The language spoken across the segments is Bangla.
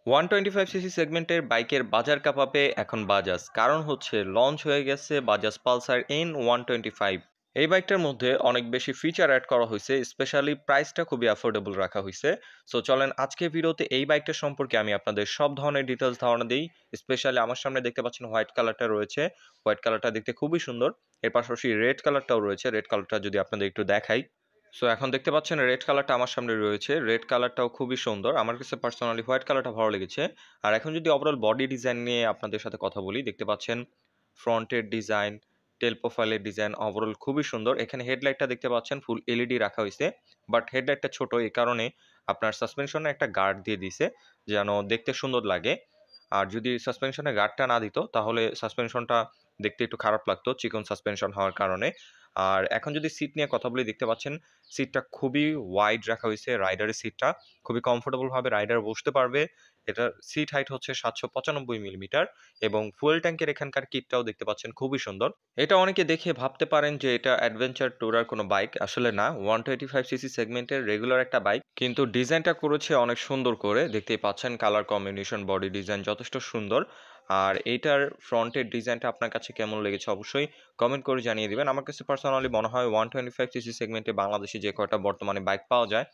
125 সিসি সেগমেন্টের বাইকের বাজার কাঁপাবে এখন বাজাজ। কারণ হচ্ছে লঞ্চ হয়ে গেছে বাজাজ পালসার N125। এই বাইকটার মধ্যে অনেক বেশি ফিচার অ্যাড করা হয়েছে, স্পেশালি প্রাইসটা খুবই অ্যাফোর্ডেবল রাখা হয়েছে। সো চলেন আজকে ভিডিওতে এই বাইকটা সম্পর্কে আমি আপনাদের সব ধরনের ডিটেলস ধারণা দিই। স্পেশালি আমার সামনে দেখতে পাচ্ছেন হোয়াইট কালারটা রয়েছে। হোয়াইট কালারটা দেখতে খুবই সুন্দর। এর পাশাপাশি রেড কালারটাও রয়েছে। রেড কালারটা যদি আপনাদের একটু দেখাই। সো এখন দেখতে পাচ্ছেন রেড কালারটা আমার সামনে রয়েছে। রেড কালারটাও খুবই সুন্দর। আমার কাছে পার্সোনালি হোয়াইট কালারটা ভালো লেগেছে। আর এখন যদি ওভারঅল বডি ডিজাইন নিয়ে আপনাদের সাথে কথা বলি, দেখতে পাচ্ছেন ফ্রন্টের ডিজাইন, টেল প্রোফাইলের ডিজাইন ওভারঅল খুবই সুন্দর। এখানে হেডলাইটটা দেখতে পাচ্ছেন ফুল এলইডি রাখা হয়েছে, বাট হেডলাইটটা ছোট, এই কারণে আপনার সাসপেনশনে একটা গার্ড দিয়ে দিছে যেন দেখতে সুন্দর লাগে। আর যদি সাসপেনশনে গার্ডটা না দিত তাহলে সাসপেনশনটা দেখতে একটু খারাপ লাগতো, চিকন সাসপেনশন হওয়ার কারণে। আর এখন যদি সিট নিয়ে কথা বলি, দেখতে পাচ্ছেন সিটটা খুবই ওয়াইড রাখা হয়েছে। রাইডারের সিটটা খুবই কমফোর্টেবলভাবে রাইডার বসতে পারবে। এটার সিট হাইট হচ্ছে 795 মিলিমিটার এবং ফুয়েল ট্যাঙ্কের এখানকার কিটটাও দেখতে পাচ্ছেন খুবই সুন্দর। এটা অনেকে দেখে ভাবতে পারেন যে এটা অ্যাডভেঞ্চার ট্যুরার কোনো বাইক, আসলে না। 125 সিসি সেগমেন্টের রেগুলার একটা বাইক, কিন্তু ডিজাইনটা করেছে অনেক সুন্দর করে। দেখতেই পাচ্ছেন কালার কম্বিনেশন, বডি ডিজাইন যথেষ্ট সুন্দর। আর এইটার ফ্রন্টের ডিজাইনটা আপনার কাছে কেমন লেগেছে অবশ্যই কমেন্ট করে জানিয়ে দিবেন। আমার কাছে পার্সোনালি মনে হয় 125 সিসি সেগমেন্টে বাংলাদেশে যে কয়টা বর্তমানে বাইক পাওয়া যায়,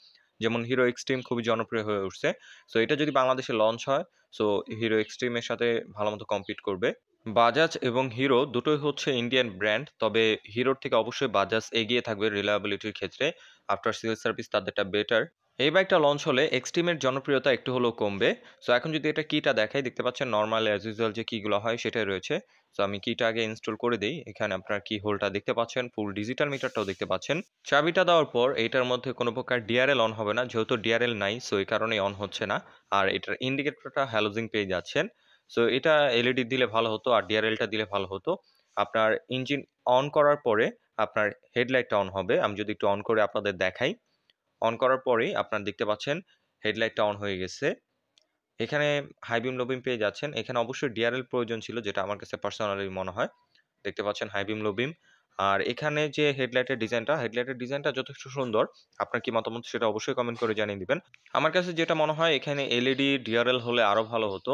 যেমন হিরো এক্সট্রিম খুবই জনপ্রিয় হয়ে উঠছে। সো এটা যদি বাংলাদেশে লঞ্চ হয়, সো হিরো এক্সট্রিমের সাথে ভালো মতো কম্পিট করবে। বাজাজ এবং হিরো দুটোই হচ্ছে ইন্ডিয়ান ব্র্যান্ড, তবে হিরোর থেকে অবশ্যই বাজাজ এগিয়ে থাকবে রিলায়েবিলিটির ক্ষেত্রে। আফটার সেল সার্ভিস তাদেরটা বেটার। এই বাইকটা লঞ্চ হলে এক্সট্রিমের জনপ্রিয়তা একটু হলেও কমবে। সো এখন যদি এটা কিটা দেখাই, দেখতে পাচ্ছেন নর্মাল অ্যাজ ইউজুয়াল যে কিগুলো হয় সেটাই রয়েছে। সো আমি কিটা আগে ইনস্টল করে দিই। এখানে আপনার কি হোলটা দেখতে পাচ্ছেন, ফুল ডিজিটাল মিটারটাও দেখতে পাচ্ছেন। চাবিটা দেওয়ার পর এইটার মধ্যে কোনো প্রকার ডিআরএল অন হবে না, যেহেতু ডিআরএল নাই সো এই কারণেই অন হচ্ছে না। আর এটার ইন্ডিকেটরটা হ্যালোজিন পেয়ে যাচ্ছেন। সো এটা এলইডি দিলে ভালো হতো আর ডিআরএলটা দিলে ভালো হতো। আপনার ইঞ্জিন অন করার পরে আপনার হেডলাইটটা অন হবে। আমি যদি একটু অন করে আপনাদের দেখাই, অন করার পরেই আপনারা দেখতে পাচ্ছেন হেডলাইটটা অন হয়ে গেছে। এখানে হাই বিম লো বিম পেয়ে যাচ্ছেন। এখানে অবশ্যই ডিআরএল প্রয়োজন ছিল, যেটা আমার কাছে পার্সোনালি মনে হয়। দেখতে পাচ্ছেন হাই বিম লো বিম। আর এখানে যে হেডলাইটের ডিজাইনটা যথেষ্ট সুন্দর। আপনার কি মতামত সেটা অবশ্যই কমেন্ট করে জানিয়ে দিবেন। আমার কাছে যেটা মনে হয় এখানে এলইডি ডিআরএল হলে আরো ভালো হতো।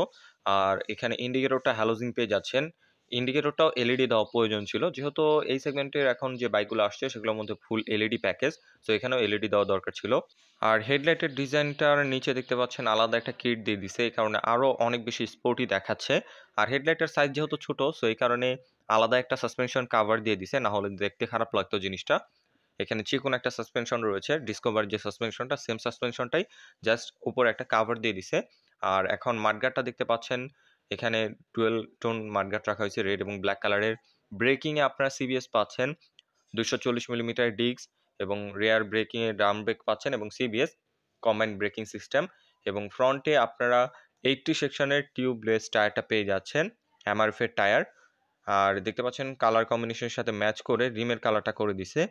আর এখানে ইন্ডিকেটরটা হ্যালোজিন পেয়ে যাচ্ছেন। ইন্ডিকেটরটাও এলইডি দেওয়া প্রয়োজন ছিল, যেহেতু এই সেগমেন্টের এখন যে বাইকগুলো আসছে সেগুলোর মধ্যে ফুল এলইডি প্যাকেজ। সো এখানেও এলইডি দেওয়া দরকার ছিল। আর হেডলাইটের ডিজাইনটার নিচে দেখতে পাচ্ছেন আলাদা একটা কিট দিয়ে দিছে, এই কারণে আরো অনেক বেশি স্পোর্টি দেখাচ্ছে। আর হেডলাইটের সাইজ যেহেতু ছোট, সো এই কারণে আলাদা একটা সাসপেনশন কাভার দিয়ে দিছে, না হলে দেখতে খারাপ লাগতো জিনিসটা। এখানে চিকন একটা সাসপেনশন রয়েছে, ডিসকভার যে সাসপেনশনটা সেম সাসপেনশনটাই, জাস্ট উপরে একটা কাভার দিয়ে দিছে। আর এখন মাডগার্ডটা দেখতে পাচ্ছেন, এখানে ডুয়েল টোন মাডগার্ড রাখা হয়েছে, রেড এবং ব্ল্যাক কালারের। ব্রেকিংয়ে আপনারা সিবিএস পাচ্ছেন, 240 মিলিমিটার ডিস্ক এবং রেয়ার ব্রেকিংয়ে ড্রাম ব্রেক পাচ্ছেন এবং সিবিএস কম্বাইন্ড ব্রেকিং সিস্টেম। এবং ফ্রন্টে আপনারা 80 সেকশনের টিউবলেস টায়ারটা পেয়ে যাচ্ছেন, এমআরএফের টায়ার। আর দেখতে পাচ্ছেন কালার কম্বিনেশনের সাথে ম্যাচ করে রিমের কালারটা করে দিছে।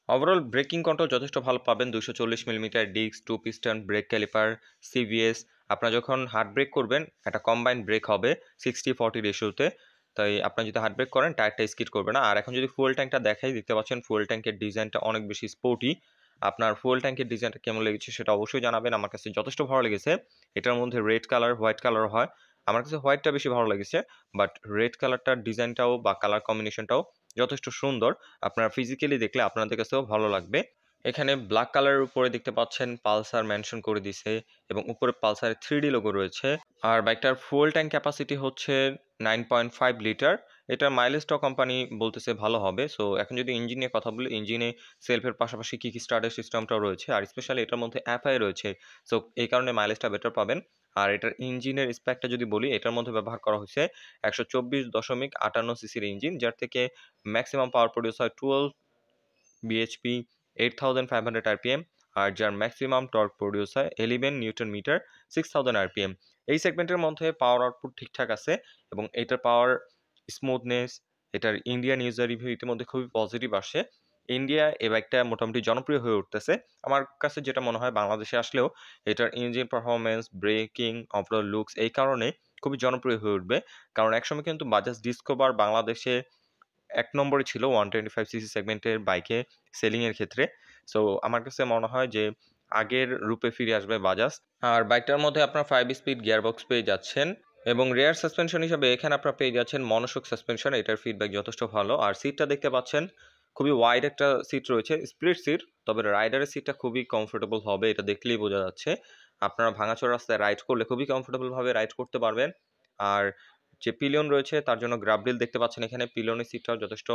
ওভারঅল ব্রেকিং কন্ট্রোল যথেষ্ট ভালো পাবেন। 240 millimetre disc, 2 piston brake caliper, CBS. আপনারা যখন হার্ড ব্রেক করবেন একটা কম্বাইন্ড ব্রেক হবে 60-40 রেশিওতে। তাই আপনারা যদি হার্ড ব্রেক করেন টায়ারটা স্কিড করবে না। আর এখন যদি ফুয়েল ট্যাঙ্কটা দেখাই, দেখতে পাচ্ছেন ফুয়েল ট্যাঙ্কের ডিজাইনটা অনেক বেশি স্পোর্টি। আপনার ফুয়েল ট্যাঙ্কের ডিজাইনটা কেমন লেগেছে সেটা অবশ্যই জানাবেন। আমার কাছে যথেষ্ট ভালো লেগেছে। এটার মধ্যে রেড কালার, হোয়াইট কালার হয়। আমার কাছে হোয়াইটটা বেশি ভালো লেগেছে, বাট রেড কালারটার ডিজাইনটাও বা কালার কম্বিনেশনটাও যথেষ্ট সুন্দর। আপনারা ফিজিক্যালি দেখলে আপনাদের কাছেও ভালো লাগবে। এখানে ব্ল্যাক কালারের উপরে দেখতে পাচ্ছেন পালসার মেনশন করে দিছে এবং উপরে পালসারের 3D লোগো রয়েছে। আর বাইকটার ফুয়েল ট্যাঙ্ক ক্যাপাসিটি হচ্ছে 9.5 লিটার। এটার মাইলেজটাও কোম্পানি বলতেছে ভালো হবে। সো এখন যদি ইঞ্জিন নিয়ে কথা বলি, ইঞ্জিনে সেলফের পাশাপাশি কিক স্টার্টের সিস্টেমটাও রয়েছে, আর স্পেশালি এটার মধ্যে এফআই রয়েছে। সো এই কারণে মাইলেজটা বেটার পাবেন। আর এটার ইঞ্জিনের স্পেকটা যদি বলি, এটার মধ্যে ব্যবহার করা হয়েছে 124.58 সিসির ইঞ্জিন, যার থেকে ম্যাক্সিমাম পাওয়ার প্রডিউস হয় 12 বিএইচপি, 8500 আরপিএম। আর যার ম্যাক্সিমাম টর্ক প্রডিউস হয় 11 নিউটন মিটার, 6000 আরপিএম। এই সেগমেন্টের মধ্যে পাওয়ার আউটপুট ঠিকঠাক আছে এবং এটার পাওয়ার স্মুথনেস, এটার ইন্ডিয়ান ইউজার রিভিউ ইতিমধ্যে খুবই পজিটিভ আসে। ইন্ডিয়া এ বাইকটা মোটামুটি জনপ্রিয় হয়ে উঠতেছে। আমার কাছে যেটা মনে হয় বাংলাদেশে আসলেও এটার engine performance, breaking, overall looks এই কারণে খুবই জনপ্রিয় হয়ে উঠবে। কারণ একসময় কিন্তু বাজাজ ডিসকভার বাংলাদেশে ১ নম্বরে ছিল 125 সিসি সেগমেন্টের বাইকে সেলিং এর ক্ষেত্রে। সো আমার কাছে মনে হয় যে আগের রূপে ফিরে আসবে বাজাজ। আর বাইকটার মধ্যে আপনার 5 স্পিড গিয়ারবক্স পেয়ে যাচ্ছেন এবং রেয়ার সাসপেনশন হিসেবে এখানে আপনারা পেয়ে যাচ্ছেন মনোশক সাসপেনশন। এটার ফিডব্যাক যথেষ্ট ভালো। আর সিটটা দেখতে পাচ্ছেন খুবই ওয়াইড একটা সিট রয়েছে, স্প্লিট সিট। তবে রাইডারের সিটটা খুবই কমফোর্টেবল হবে, এটা দেখলেই বোঝা যাচ্ছে। আপনারা ভাঙাচোরা রাস্তায় রাইড করলে খুবই কমফোর্টেবল ভাবে রাইড করতে পারবেন। আর যে পিলিয়ন রয়েছে তার জন্য গ্রাব রিল দেখতে পাচ্ছেন এখানে। পিলিয়নের সিটটাও যথেষ্ট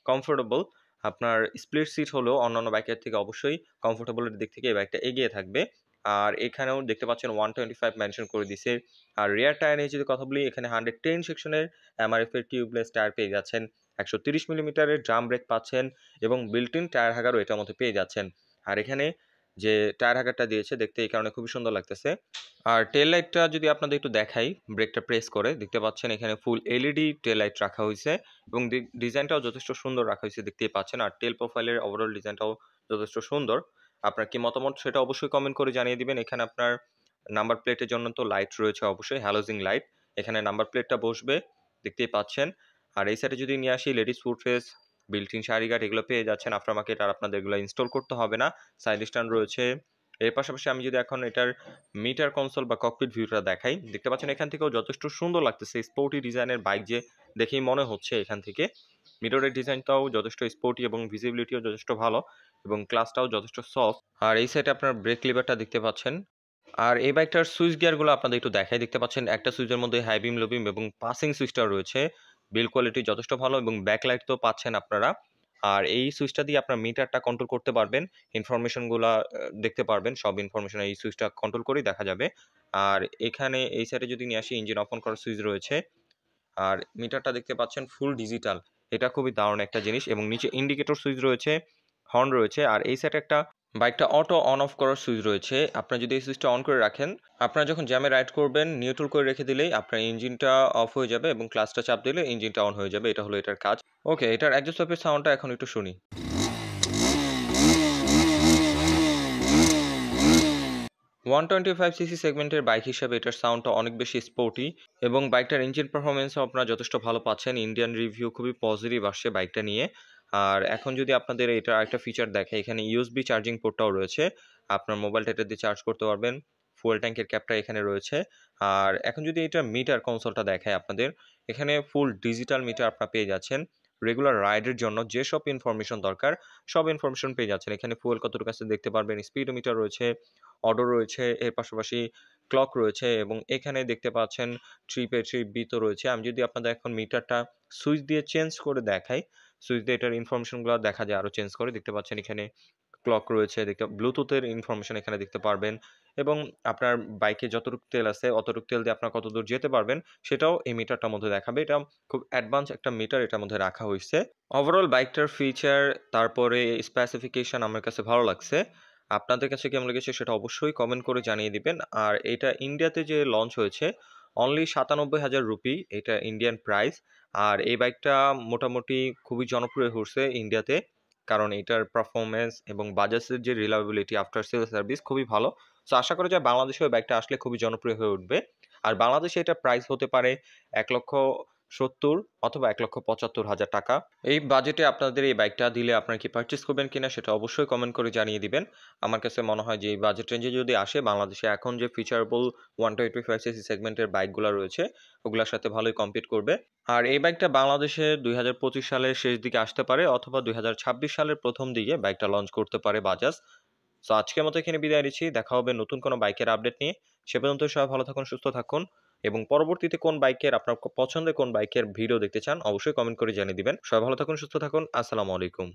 কমফোর্টেবল। আপনার স্প্লিট সিট হলেও অন্যান্য বাইকের থেকে অবশ্যই কমফোর্টেবলের দিক থেকে এই বাইকটা এগিয়ে থাকবে। আর এখানেও দেখতে পাচ্ছেন 125 মেনশন করে দিছে। আর রিয়ার টায়ার নিয়ে যদি কথা বলি, এখানে 110 সেকশনের এমআরএফ এর টিউবলেস টায়ার পেয়ে যাচ্ছেন, 130 মিলিমিটারের ড্রাম ব্রেক পাচ্ছেন এবং বিল্ট ইন টায়ার হাগারও এটার মধ্যে পেয়ে যাচ্ছেন। আর এখানে যে টায়ার হাগারটা দিয়েছে দেখতে এই কারণে খুবই সুন্দর লাগতেছে। আর টেল লাইটটা যদি আপনাদের একটু দেখাই, ব্রেকটা প্রেস করে দেখতে পাচ্ছেন এখানে ফুল এলইডি টেল লাইট রাখা হয়েছে এবং ডিজাইনটাও যথেষ্ট সুন্দর রাখা হয়েছে দেখতেই পাচ্ছেন। আর টেল প্রোফাইলের ওভারঅল ডিজাইনটাও যথেষ্ট সুন্দর। আপনার কি মতামত সেটা অবশ্যই কমেন্ট করে জানিয়ে দিবেন। এখানে আপনার নাম্বার প্লেটের জন্য তো লাইট রয়েছে অবশ্যই, হ্যালোজিং লাইট। এখানে নাম্বার প্লেটটা বসবে দেখতেই পাচ্ছেন। আর এই সাইডে যদি নিয়ে আসি, ladies footrest, built in sari guard এগুলো পেয়ে যাচ্ছেন আফটার মার্কেট। আর আপনাদের এগুলো ইনস্টল করতে হবে না, সাইড স্ট্যান্ড রয়েছে। এর পাশাপাশি আমি যদি এখন এটার মিটার কনসোল বা ককপিট ভিউটা দেখাই, দেখতে পাচ্ছেন এখান থেকেও যথেষ্ট সুন্দর লাগতেছে। স্পোর্টি ডিজাইনের বাইক যে দেখেই মনে হচ্ছে এখান থেকে। মিররের ডিজাইনটাও যথেষ্ট স্পোর্টি এবং ভিজিবিলিটিও যথেষ্ট ভালো এবং ক্লাসটাও যথেষ্ট সফট। আর এই সাইডে আপনার ব্রেক লিভারটা দেখতে পাচ্ছেন। আর এই বাইকটার সুইচ গিয়ারগুলো আপনাদের একটু দেখাই। দেখতে পাচ্ছেন একটা সুইচের মধ্যে হাই বিম, লো বিম এবং পাসিং সুইচটা রয়েছে। বিল্ড কোয়ালিটি যথেষ্ট ভালো এবং ব্যাকলাইট তো পাচ্ছেন আপনারা। আর এই সুইচটা দিয়ে আপনার মিটারটা কন্ট্রোল করতে পারবেন, ইনফরমেশনগুলা দেখতে পারবেন। সব ইনফরমেশন এই সুইচটা কন্ট্রোল করেই দেখা যাবে। আর এখানে এই সাইডে যদি নিয়ে আসি, ইঞ্জিন অফ অন করার সুইচ রয়েছে। আর মিটারটা দেখতে পাচ্ছেন ফুল ডিজিটাল, এটা খুবই দারুণ একটা জিনিস। এবং নিচে ইন্ডিকেটর সুইচ রয়েছে, হর্ন রয়েছে। আর এই সাইডে একটা বাইকটা অটো অন অফ করার সুইচ রয়েছে। আপনারা যদি এই সুইচটা অন করে রাখেন, আপনারা যখন জ্যামে রাইড করবেন নিউট্রাল করে রেখে দিলেই আপনার ইঞ্জিনটা অফ হয়ে যাবে এবং ক্লাচটা চাপ দিলে ইঞ্জিনটা অন হয়ে যাবে। এটা হলো এটার কাজ। ওকে, এটার এক্সহস্ট পাইপের সাউন্ডটা এখন একটু শুনি। 125 সিসি সেগমেন্টের বাইক হিসাবে এটার সাউন্ডটা অনেক বেশি স্পোর্টি এবং বাইকটার ইঞ্জিন পারফরমেন্সও আপনারা যথেষ্ট ভালো পাচ্ছেন। ইন্ডিয়ান রিভিউ খুবই পজিটিভ আসছে বাইকটা নিয়ে। আর এখন যদি আপনাদের এটা একটা ফিচার দেখে, এখানে ইউএসবি চার্জিং পোর্টটাও রয়েছে। আপনার মোবাইলটা এটা দিয়ে চার্জ করতে পারবেন। ফুয়েল ট্যাঙ্কের ক্যাপটা এখানে রয়েছে। আর এখন যদি এটা মিটার কনসোলটা দেখায় আপনাদের, এখানে ফুল ডিজিটাল মিটার আপনারা পেয়ে যাচ্ছেন। রেগুলার রাইডের জন্য যেসব ইনফরমেশন দরকার সব ইনফরমেশন পেয়ে যাচ্ছেন। এখানে ফুয়েল কতটুকু আছে দেখতে পারবেন, স্পিডোমিটার রয়েছে, অডো রয়েছে, এর পাশাপাশি ক্লক রয়েছে এবং এখানে দেখতে পাচ্ছেন ট্রিপে ট্রিপ বি তো রয়েছে। আমি যদি আপনাদের এখন মিটারটা সুইচ দিয়ে চেঞ্জ করে দেখাই, সুইচ দিয়ে এটার ইনফরমেশনগুলো দেখা যায় আরও চেঞ্জ করে। দেখতে পাচ্ছেন এখানে ক্লক রয়েছে, দেখতে ব্লুটুথের ইনফরমেশন এখানে দেখতে পারবেন এবং আপনার বাইকে যতটুকু তেল আছে অতটুকু তেল দিয়ে আপনার কতদূর যেতে পারবেন সেটাও এই মিটারটার মধ্যে দেখাবে। এটা খুব অ্যাডভান্স একটা মিটার এটার মধ্যে রাখা হয়েছে। ওভারঅল বাইকটার ফিচার তারপরে স্পেসিফিকেশন আমার কাছে ভালো লাগছে। আপনাদের কাছে কেমন লেগেছে সেটা অবশ্যই কমেন্ট করে জানিয়ে দিবেন। আর এটা ইন্ডিয়াতে যে লঞ্চ হয়েছে অনলি ৯৭,০০০ রুপি, এটা ইন্ডিয়ান প্রাইস। আর এই বাইকটা মোটামুটি খুবই জনপ্রিয় হচ্ছে ইন্ডিয়াতে, কারণ এটার পারফরমেন্স এবং বাজাজের যে রিলায়েবিলিটি আফটার সেল সার্ভিস খুবই ভালো। সো আশা করা যায় বাংলাদেশে ওই বাইকটা আসলে খুবই জনপ্রিয় হয়ে উঠবে। আর বাংলাদেশে এটা প্রাইস হতে পারে ১,৭০,০০০ অথবা ১,৭৫,০০০ টাকা। এই বাজেটে আপনাদের এই বাইকটা দিলে আপনারা কি পারচেজ করবেন কিনা সেটা অবশ্যই কমেন্ট করে জানিয়ে দিবেন। আমার কাছে মনে হয় যে এই বাজেট রেঞ্জে যদি আসে, বাংলাদেশে এখন যে ফিচারেবল 125 সিসি সেগমেন্টের বাইকগুলো রয়েছে ওগুলোর সাথে ভালোই কম্পিট করবে। আর এই বাইকটা বাংলাদেশে ২০২৫ সালের শেষ দিকে আসতে পারে অথবা ২০২৬ সালের প্রথম দিকে বাইকটা লঞ্চ করতে পারে বাজাজ। সো আজকের মতো এখানে বিদায় নিচ্ছি। দেখা হবে নতুন কোনো বাইকের আপডেট নিয়ে। সে পর্যন্ত সবাই ভালো থাকুন, সুস্থ থাকুন এবং পরবর্তীতে কোন বাইকের আপনার পছন্দের কোন বাইকের ভিডিও দেখতে চান অবশ্যই কমেন্ট করে জানিয়ে দিবেন। সবাই ভালো থাকুন, সুস্থ থাকুন। আসসালামু আলাইকুম।